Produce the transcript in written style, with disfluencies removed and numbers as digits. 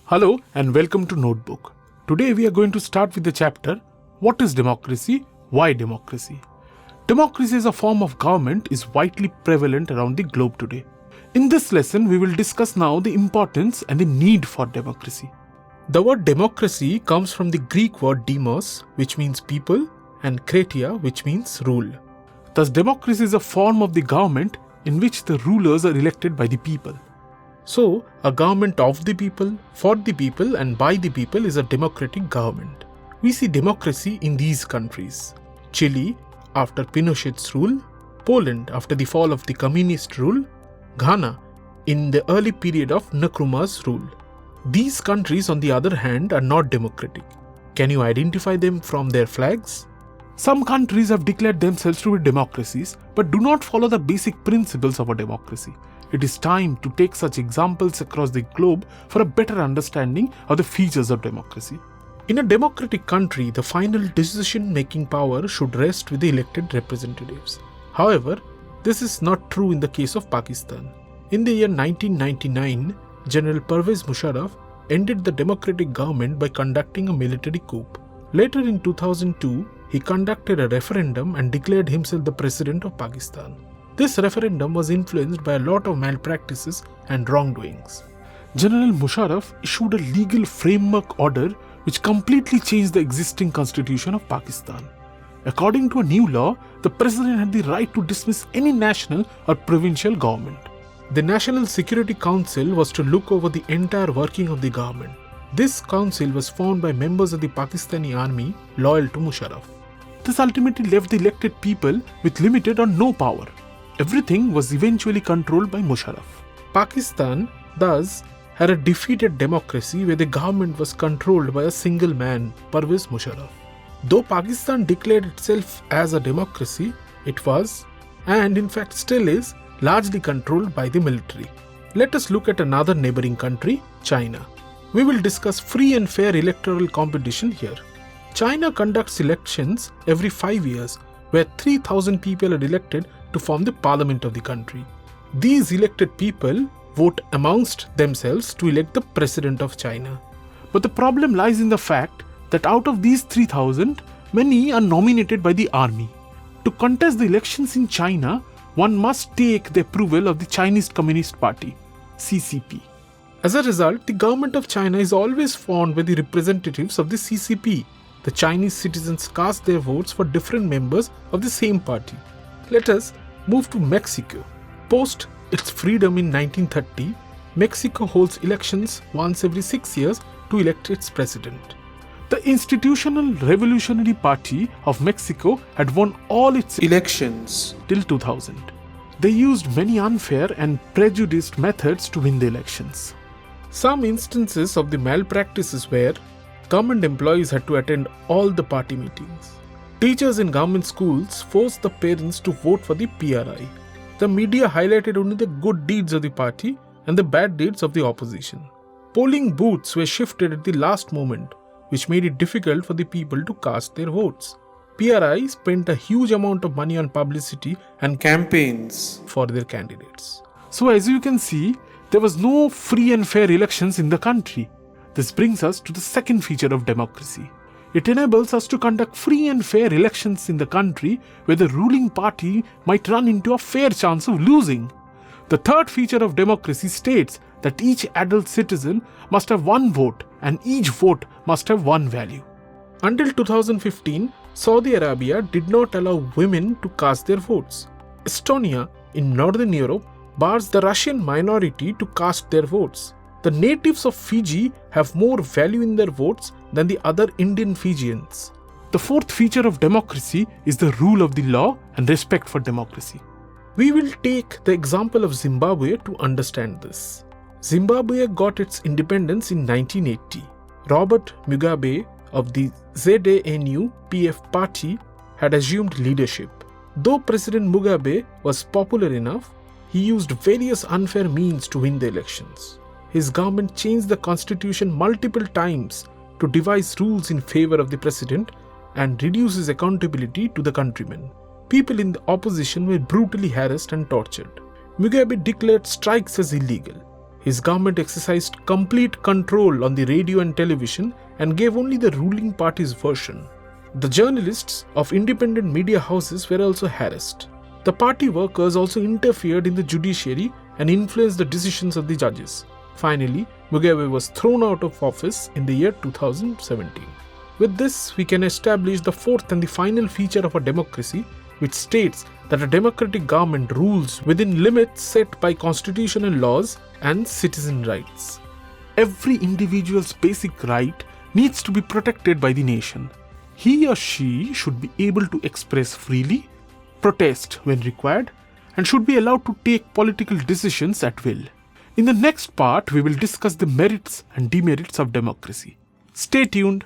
Hello and welcome to Notebook. Today we are going to start with the chapter What is Democracy? Why Democracy? Democracy as a form of government is widely prevalent around the globe today. In this lesson we will discuss now the importance and the need for democracy. The word democracy comes from the Greek word demos, which means people, and kratia, which means rule. Thus democracy is a form of the government in which the rulers are elected by the people. So, a government of the people, for the people and by the people is a democratic government. We see democracy in these countries: Chile after Pinochet's rule, Poland after the fall of the communist rule, Ghana in the early period of Nkrumah's rule. These countries, on the other hand, are not democratic. Can you identify them from their flags? Some countries have declared themselves to be democracies but do not follow the basic principles of a democracy. It is time to take such examples across the globe for a better understanding of the features of democracy. In a democratic country, the final decision-making power should rest with the elected representatives. However, this is not true in the case of Pakistan. In the year 1999, General Pervez Musharraf ended the democratic government by conducting a military coup. Later in 2002, he conducted a referendum and declared himself the president of Pakistan. This referendum was influenced by a lot of malpractices and wrongdoings. General Musharraf issued a legal framework order which completely changed the existing constitution of Pakistan. According to a new law, the president had the right to dismiss any national or provincial government. The National Security Council was to look over the entire working of the government. This council was formed by members of the Pakistani army loyal to Musharraf. This ultimately left the elected people with limited or no power. Everything was eventually controlled by Musharraf. Pakistan, thus, had a defeated democracy where the government was controlled by a single man, Pervez Musharraf. Though Pakistan declared itself as a democracy, it was, and in fact still is, largely controlled by the military. Let us look at another neighboring country, China. We will discuss free and fair electoral competition here. China conducts elections every 5 years, where 3,000 people are elected to form the parliament of the country. These elected people vote amongst themselves to elect the president of China. But the problem lies in the fact that out of these 3,000, many are nominated by the army. To contest the elections in China, one must take the approval of the Chinese Communist Party, CCP. As a result, the government of China is always formed by the representatives of the CCP. The Chinese citizens cast their votes for different members of the same party. Let us move to Mexico. Post its freedom in 1930, Mexico holds elections once every 6 years to elect its president. The Institutional Revolutionary Party of Mexico had won all its elections till 2000. They used many unfair and prejudiced methods to win the elections. Some instances of the malpractices were government employees had to attend all the party meetings. Teachers in government schools forced the parents to vote for the PRI. The media highlighted only the good deeds of the party and the bad deeds of the opposition. Polling booths were shifted at the last moment, which made it difficult for the people to cast their votes. PRI spent a huge amount of money on publicity and campaigns for their candidates. So as you can see, there was no free and fair elections in the country. This brings us to the second feature of democracy. It enables us to conduct free and fair elections in the country where the ruling party might run into a fair chance of losing. The third feature of democracy states that each adult citizen must have one vote and each vote must have one value. Until 2015, Saudi Arabia did not allow women to cast their votes. Estonia, in Northern Europe, bars the Russian minority to cast their votes. The natives of Fiji have more value in their votes than the other Indian Fijians. The fourth feature of democracy is the rule of the law and respect for democracy. We will take the example of Zimbabwe to understand this. Zimbabwe got its independence in 1980. Robert Mugabe of the ZANU-PF party had assumed leadership. Though President Mugabe was popular enough, he used various unfair means to win the elections. His government changed the constitution multiple times to devise rules in favor of the president and reduce his accountability to the countrymen. People in the opposition were brutally harassed and tortured. Mugabe declared strikes as illegal. His government exercised complete control on the radio and television and gave only the ruling party's version. The journalists of independent media houses were also harassed. The party workers also interfered in the judiciary and influenced the decisions of the judges. Finally, Mugabe was thrown out of office in the year 2017. With this, we can establish the fourth and the final feature of a democracy, which states that a democratic government rules within limits set by constitutional laws and citizen rights. Every individual's basic right needs to be protected by the nation. He or she should be able to express freely, protest when required, and should be allowed to take political decisions at will. In the next part, we will discuss the merits and demerits of democracy. Stay tuned.